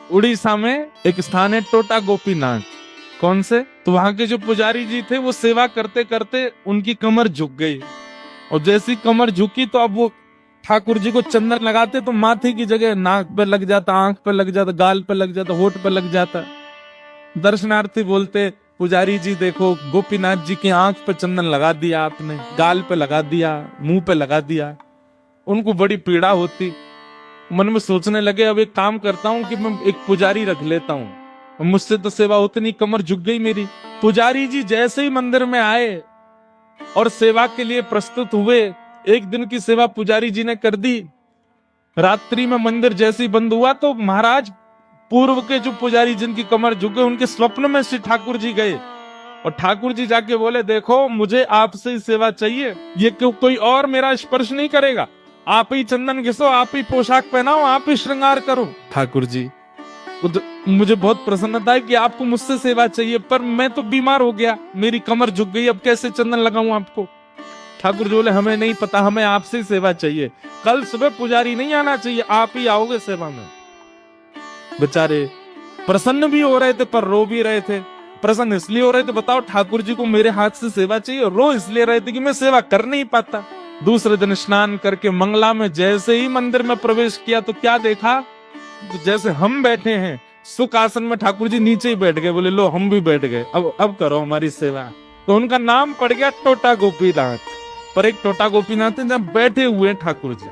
उड़ीसा में एक स्थान है टोटा गोपीनाथ। कौन से? तो वहां के जो पुजारी जी थे वो सेवा करते करते उनकी कमर झुक गई, और जैसी कमर झुकी तो अब वो ठाकुर जी को चंदन लगाते तो माथे की जगह नाक पे लग जाता, आंख पे लग जाता, गाल पे लग जाता, होठ पे लग जाता। दर्शनार्थी बोलते, पुजारी जी देखो गोपीनाथ जी की आंख पे चंदन लगा दिया आपने, गाल पे लगा दिया, मुंह पे लगा दिया। उनको बड़ी पीड़ा होती। मन में सोचने लगे अब एक काम करता हूं कि मैं एक पुजारी रख लेता हूं, मुझसे तो सेवा उतनी, कमर झुक गई मेरी। पुजारी जी जैसे ही मंदिर में आए और सेवा के लिए प्रस्तुत हुए, एक दिन की सेवा पुजारी जी ने कर दी। रात्रि में मंदिर जैसे ही बंद हुआ तो महाराज पूर्व के जो पुजारी जिनकी कमर झुक गई, उनके स्वप्न में श्री ठाकुर जी गए और ठाकुर जी जाके बोले, देखो मुझे आपसे ही सेवा चाहिए, ये कोई और मेरा स्पर्श नहीं करेगा, आप ही चंदन घिसो, आप ही पोशाक पहनाओ, आप ही श्रृंगार करो। ठाकुर जी मुझे बहुत प्रसन्नता है कि आपको मुझसे सेवा चाहिए, पर मैं तो बीमार हो गया, मेरी कमर झुक गई, अब कैसे चंदन लगाऊं आपको? ठाकुर जी बोले, हमें नहीं पता, हमें आपसे ही सेवा चाहिए, कल सुबह पुजारी नहीं आना चाहिए, आप ही आओगे सेवा में। बेचारे प्रसन्न भी हो रहे थे पर रो भी रहे थे। प्रसन्न इसलिए हो रहे थे, बताओ ठाकुर जी को मेरे हाथ से सेवा चाहिए, रो इसलिए रहे थे कि मैं सेवा कर नहीं पाता। दूसरे दिन स्नान करके मंगला में जैसे ही मंदिर में प्रवेश किया तो क्या देखा, तो जैसे हम बैठे हैं सुख आसन में, ठाकुर जी नीचे ही बैठ गए, बोले लो हम भी बैठ गए, अब करो हमारी सेवा। तो उनका नाम पड़ गया टोटा गोपीनाथ। पर एक टोटा गोपीनाथ है जहां बैठे हुए ठाकुर जी।